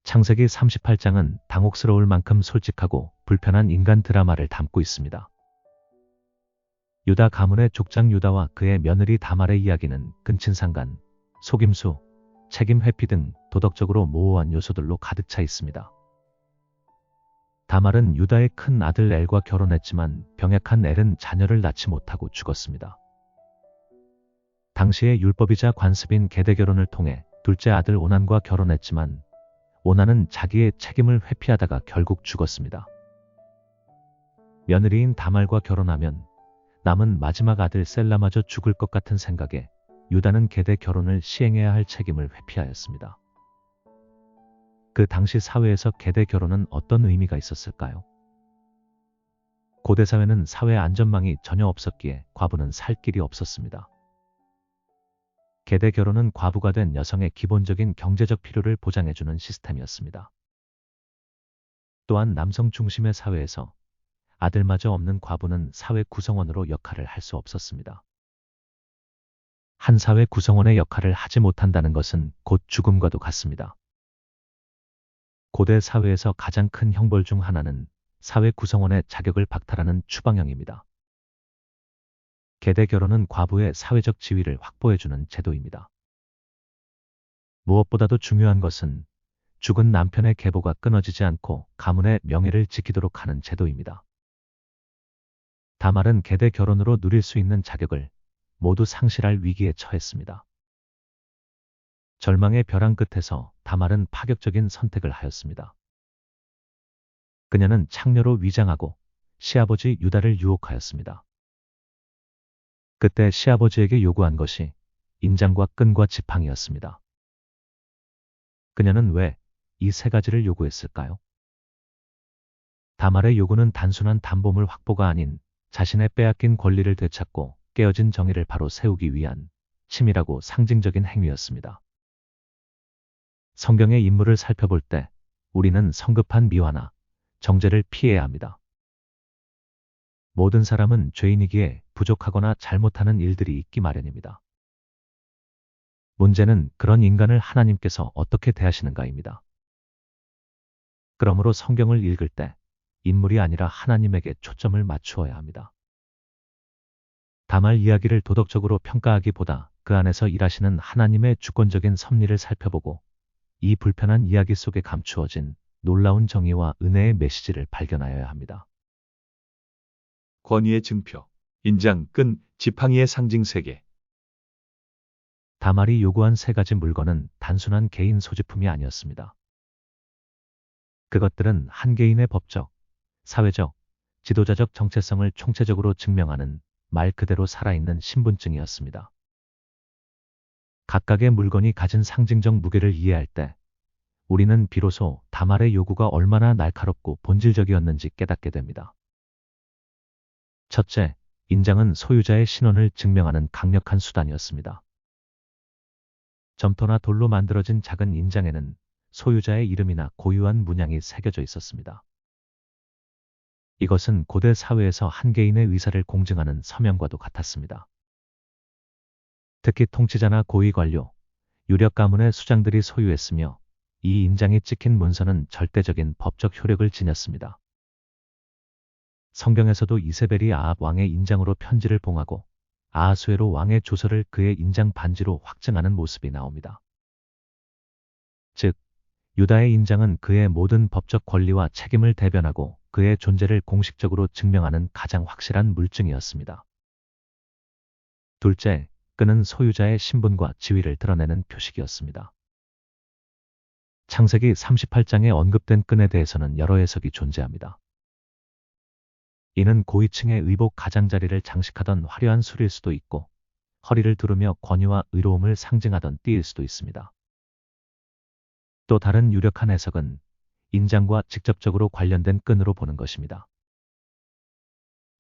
창세기 38장은 당혹스러울 만큼 솔직하고 불편한 인간 드라마를 담고 있습니다. 유다 가문의 족장 유다와 그의 며느리 다말의 이야기는 근친상간, 속임수, 책임 회피 등 도덕적으로 모호한 요소들로 가득 차 있습니다. 다말은 유다의 큰 아들 엘과 결혼했지만 병약한 엘은 자녀를 낳지 못하고 죽었습니다. 당시의 율법이자 관습인 계대 결혼을 통해 둘째 아들 오난과 결혼했지만 오난은 자기의 책임을 회피하다가 결국 죽었습니다. 며느리인 다말과 결혼하면 남은 마지막 아들 셀라마저 죽을 것 같은 생각에 유다는 계대 결혼을 시행해야 할 책임을 회피하였습니다. 그 당시 사회에서 계대 결혼은 어떤 의미가 있었을까요? 고대 사회는 사회 안전망이 전혀 없었기에 과부는 살 길이 없었습니다. 계대 결혼은 과부가 된 여성의 기본적인 경제적 필요를 보장해주는 시스템이었습니다. 또한 남성 중심의 사회에서 아들마저 없는 과부는 사회 구성원으로 역할을 할 수 없었습니다. 한 사회 구성원의 역할을 하지 못한다는 것은 곧 죽음과도 같습니다. 고대 사회에서 가장 큰 형벌 중 하나는 사회 구성원의 자격을 박탈하는 추방형입니다. 계대 결혼은 과부의 사회적 지위를 확보해주는 제도입니다. 무엇보다도 중요한 것은 죽은 남편의 계보가 끊어지지 않고 가문의 명예를 지키도록 하는 제도입니다. 다말은 계대 결혼으로 누릴 수 있는 자격을 모두 상실할 위기에 처했습니다. 절망의 벼랑 끝에서 다말은 파격적인 선택을 하였습니다. 그녀는 창녀로 위장하고 시아버지 유다를 유혹하였습니다. 그때 시아버지에게 요구한 것이 인장과 끈과 지팡이였습니다. 그녀는 왜 이 세 가지를 요구했을까요? 다말의 요구는 단순한 담보물 확보가 아닌 자신의 빼앗긴 권리를 되찾고 깨어진 정의를 바로 세우기 위한 치밀하고 상징적인 행위였습니다. 성경의 인물을 살펴볼 때 우리는 성급한 미화나 정죄를 피해야 합니다. 모든 사람은 죄인이기에 부족하거나 잘못하는 일들이 있기 마련입니다. 문제는 그런 인간을 하나님께서 어떻게 대하시는가입니다. 그러므로 성경을 읽을 때 인물이 아니라 하나님에게 초점을 맞추어야 합니다. 다말 이야기를 도덕적으로 평가하기보다 그 안에서 일하시는 하나님의 주권적인 섭리를 살펴보고 이 불편한 이야기 속에 감추어진 놀라운 정의와 은혜의 메시지를 발견하여야 합니다. 권위의 증표, 인장, 끈, 지팡이의 상징 세계. 다말이 요구한 세 가지 물건은 단순한 개인 소지품이 아니었습니다. 그것들은 한 개인의 법적, 사회적, 지도자적 정체성을 총체적으로 증명하는 말 그대로 살아있는 신분증이었습니다. 각각의 물건이 가진 상징적 무게를 이해할 때 우리는 비로소 다말의 요구가 얼마나 날카롭고 본질적이었는지 깨닫게 됩니다. 첫째, 인장은 소유자의 신원을 증명하는 강력한 수단이었습니다. 점토나 돌로 만들어진 작은 인장에는 소유자의 이름이나 고유한 문양이 새겨져 있었습니다. 이것은 고대 사회에서 한 개인의 의사를 공증하는 서명과도 같았습니다. 특히 통치자나 고위 관료, 유력 가문의 수장들이 소유했으며 이 인장이 찍힌 문서는 절대적인 법적 효력을 지녔습니다. 성경에서도 이세벨이 아합 왕의 인장으로 편지를 봉하고 아하수에로 왕의 조서를 그의 인장 반지로 확증하는 모습이 나옵니다. 즉, 유다의 인장은 그의 모든 법적 권리와 책임을 대변하고 그의 존재를 공식적으로 증명하는 가장 확실한 물증이었습니다. 둘째, 끈은 소유자의 신분과 지위를 드러내는 표식이었습니다. 창세기 38장에 언급된 끈에 대해서는 여러 해석이 존재합니다. 이는 고위층의 의복 가장자리를 장식하던 화려한 술일 수도 있고 허리를 두르며 권위와 의로움을 상징하던 띠일 수도 있습니다. 또 다른 유력한 해석은 인장과 직접적으로 관련된 끈으로 보는 것입니다.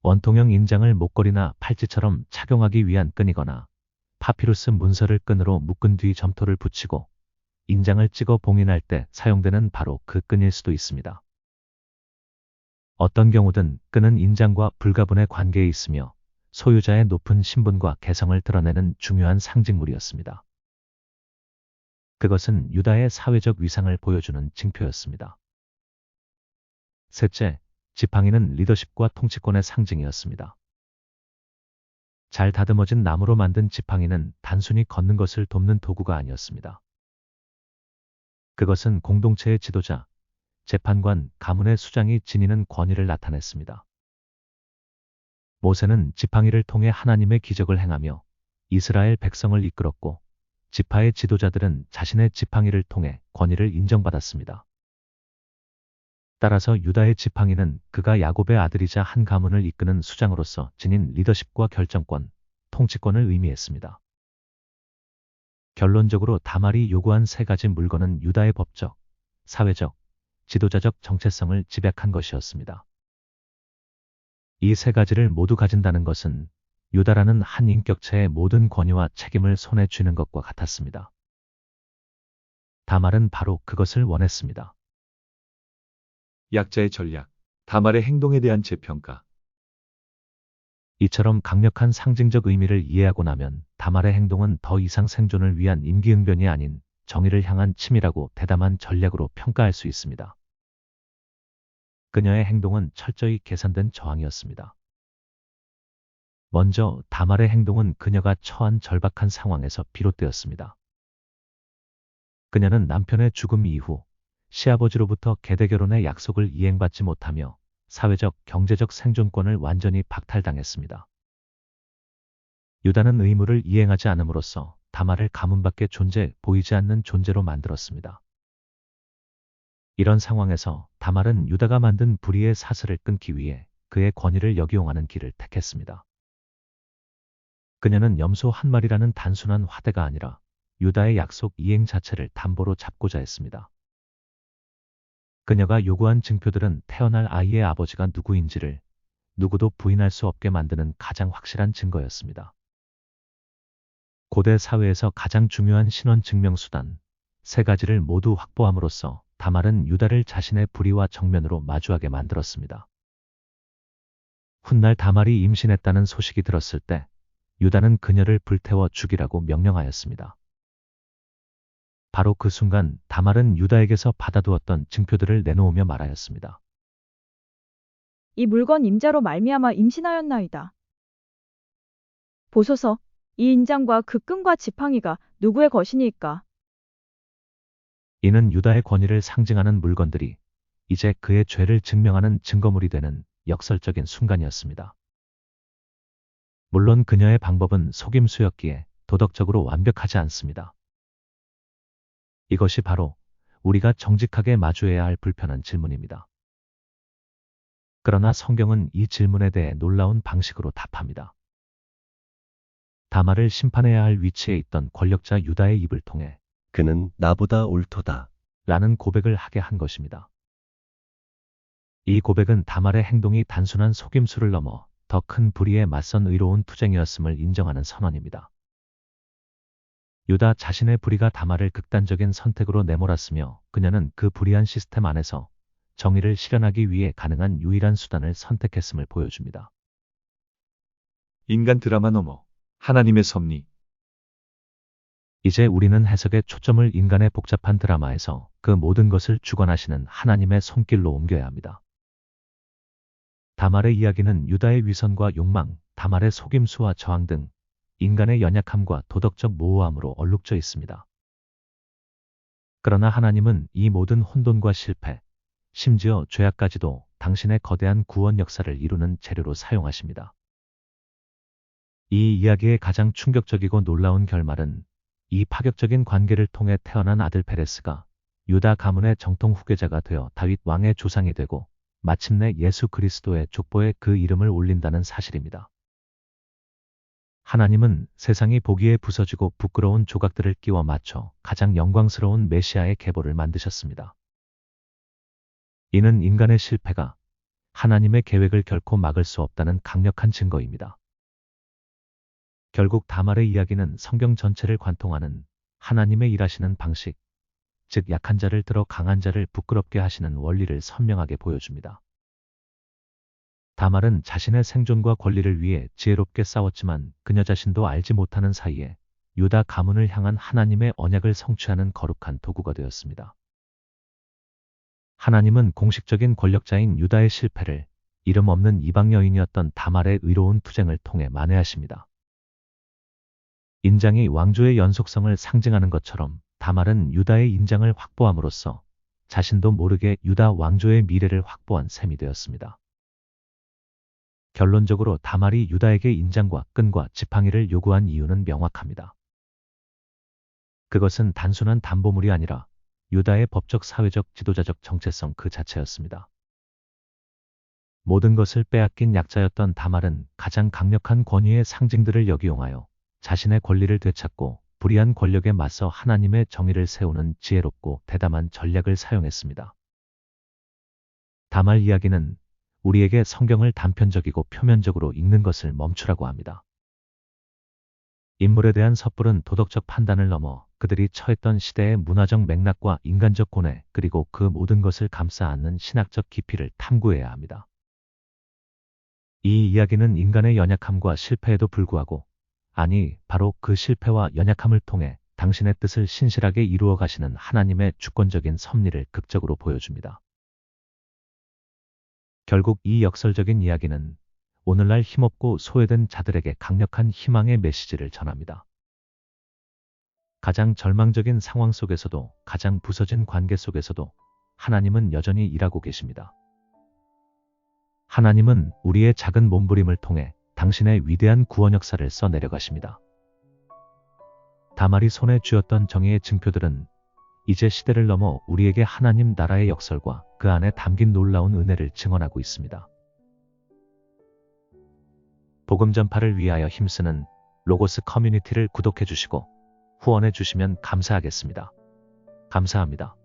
원통형 인장을 목걸이나 팔찌처럼 착용하기 위한 끈이거나 파피루스 문서를 끈으로 묶은 뒤 점토를 붙이고 인장을 찍어 봉인할 때 사용되는 바로 그 끈일 수도 있습니다. 어떤 경우든 끈은 인장과 불가분의 관계에 있으며 소유자의 높은 신분과 개성을 드러내는 중요한 상징물이었습니다. 그것은 유다의 사회적 위상을 보여주는 징표였습니다. 셋째, 지팡이는 리더십과 통치권의 상징이었습니다. 잘 다듬어진 나무로 만든 지팡이는 단순히 걷는 것을 돕는 도구가 아니었습니다. 그것은 공동체의 지도자, 재판관, 가문의 수장이 지니는 권위를 나타냈습니다. 모세는 지팡이를 통해 하나님의 기적을 행하며 이스라엘 백성을 이끌었고, 지파의 지도자들은 자신의 지팡이를 통해 권위를 인정받았습니다. 따라서 유다의 지팡이는 그가 야곱의 아들이자 한 가문을 이끄는 수장으로서 지닌 리더십과 결정권, 통치권을 의미했습니다. 결론적으로 다말이 요구한 세 가지 물건은 유다의 법적, 사회적, 지도자적 정체성을 집약한 것이었습니다. 이 세 가지를 모두 가진다는 것은 유다라는 한 인격체의 모든 권위와 책임을 손에 쥐는 것과 같았습니다. 다말은 바로 그것을 원했습니다. 약자의 전략, 다말의 행동에 대한 재평가. 이처럼 강력한 상징적 의미를 이해하고 나면 다말의 행동은 더 이상 생존을 위한 임기응변이 아닌 정의를 향한 치밀하고 대담한 전략으로 평가할 수 있습니다. 그녀의 행동은 철저히 계산된 저항이었습니다. 먼저 다말의 행동은 그녀가 처한 절박한 상황에서 비롯되었습니다. 그녀는 남편의 죽음 이후 시아버지로부터 계대결혼의 약속을 이행받지 못하며 사회적, 경제적 생존권을 완전히 박탈당했습니다. 유다는 의무를 이행하지 않음으로써 다말을 가문 밖의 존재, 보이지 않는 존재로 만들었습니다. 이런 상황에서 다말은 유다가 만든 불의의 사슬을 끊기 위해 그의 권위를 역이용하는 길을 택했습니다. 그녀는 염소 한 마리라는 단순한 화대가 아니라 유다의 약속 이행 자체를 담보로 잡고자 했습니다. 그녀가 요구한 증표들은 태어날 아이의 아버지가 누구인지를 누구도 부인할 수 없게 만드는 가장 확실한 증거였습니다. 고대 사회에서 가장 중요한 신원 증명 수단, 세 가지를 모두 확보함으로써 다말은 유다를 자신의 불의와 정면으로 마주하게 만들었습니다. 훗날 다말이 임신했다는 소식이 들었을 때 유다는 그녀를 불태워 죽이라고 명령하였습니다. 바로 그 순간 다말은 유다에게서 받아두었던 증표들을 내놓으며 말하였습니다. 이 물건 임자로 말미암아 임신하였나이다. 보소서, 이 인장과 그 끈과 지팡이가 누구의 것이니까? 이는 유다의 권위를 상징하는 물건들이 이제 그의 죄를 증명하는 증거물이 되는 역설적인 순간이었습니다. 물론 그녀의 방법은 속임수였기에 도덕적으로 완벽하지 않습니다. 이것이 바로 우리가 정직하게 마주해야 할 불편한 질문입니다. 그러나 성경은 이 질문에 대해 놀라운 방식으로 답합니다. 다말을 심판해야 할 위치에 있던 권력자 유다의 입을 통해 그는 나보다 옳도다. 라는 고백을 하게 한 것입니다. 이 고백은 다말의 행동이 단순한 속임수를 넘어 더 큰 불의에 맞선 의로운 투쟁이었음을 인정하는 선언입니다. 유다 자신의 불의가 다말을 극단적인 선택으로 내몰았으며 그녀는 그 불의한 시스템 안에서 정의를 실현하기 위해 가능한 유일한 수단을 선택했음을 보여줍니다. 인간 드라마 너머 하나님의 섭리. 이제 우리는 해석의 초점을 인간의 복잡한 드라마에서 그 모든 것을 주관하시는 하나님의 손길로 옮겨야 합니다. 다말의 이야기는 유다의 위선과 욕망, 다말의 속임수와 저항 등 인간의 연약함과 도덕적 모호함으로 얼룩져 있습니다. 그러나 하나님은 이 모든 혼돈과 실패, 심지어 죄악까지도 당신의 거대한 구원 역사를 이루는 재료로 사용하십니다. 이 이야기의 가장 충격적이고 놀라운 결말은 이 파격적인 관계를 통해 태어난 아들 페레스가 유다 가문의 정통 후계자가 되어 다윗 왕의 조상이 되고 마침내 예수 그리스도의 족보에 그 이름을 올린다는 사실입니다. 하나님은 세상이 보기에 부서지고 부끄러운 조각들을 끼워 맞춰 가장 영광스러운 메시아의 계보를 만드셨습니다. 이는 인간의 실패가 하나님의 계획을 결코 막을 수 없다는 강력한 증거입니다. 결국 다말의 이야기는 성경 전체를 관통하는 하나님의 일하시는 방식, 즉 약한 자를 들어 강한 자를 부끄럽게 하시는 원리를 선명하게 보여줍니다. 다말은 자신의 생존과 권리를 위해 지혜롭게 싸웠지만 그녀 자신도 알지 못하는 사이에 유다 가문을 향한 하나님의 언약을 성취하는 거룩한 도구가 되었습니다. 하나님은 공식적인 권력자인 유다의 실패를 이름 없는 이방 여인이었던 다말의 의로운 투쟁을 통해 만회하십니다. 인장이 왕조의 연속성을 상징하는 것처럼 다말은 유다의 인장을 확보함으로써 자신도 모르게 유다 왕조의 미래를 확보한 셈이 되었습니다. 결론적으로 다말이 유다에게 인장과 끈과 지팡이를 요구한 이유는 명확합니다. 그것은 단순한 담보물이 아니라 유다의 법적 사회적 지도자적 정체성 그 자체였습니다. 모든 것을 빼앗긴 약자였던 다말은 가장 강력한 권위의 상징들을 역이용하여 자신의 권리를 되찾고 불의한 권력에 맞서 하나님의 정의를 세우는 지혜롭고 대담한 전략을 사용했습니다. 다말 이야기는 우리에게 성경을 단편적이고 표면적으로 읽는 것을 멈추라고 합니다. 인물에 대한 섣부른 도덕적 판단을 넘어 그들이 처했던 시대의 문화적 맥락과 인간적 고뇌 그리고 그 모든 것을 감싸 안는 신학적 깊이를 탐구해야 합니다. 이 이야기는 인간의 연약함과 실패에도 불구하고 아니 바로 그 실패와 연약함을 통해 당신의 뜻을 신실하게 이루어 가시는 하나님의 주권적인 섭리를 극적으로 보여줍니다. 결국 이 역설적인 이야기는 오늘날 힘없고 소외된 자들에게 강력한 희망의 메시지를 전합니다. 가장 절망적인 상황 속에서도 가장 부서진 관계 속에서도 하나님은 여전히 일하고 계십니다. 하나님은 우리의 작은 몸부림을 통해 당신의 위대한 구원 역사를 써내려 가십니다. 다말이 손에 쥐었던 정의의 증표들은 이제 시대를 넘어 우리에게 하나님 나라의 역설과 그 안에 담긴 놀라운 은혜를 증언하고 있습니다. 복음 전파를 위하여 힘쓰는 로고스 커뮤니티를 구독해 주시고 후원해 주시면 감사하겠습니다. 감사합니다.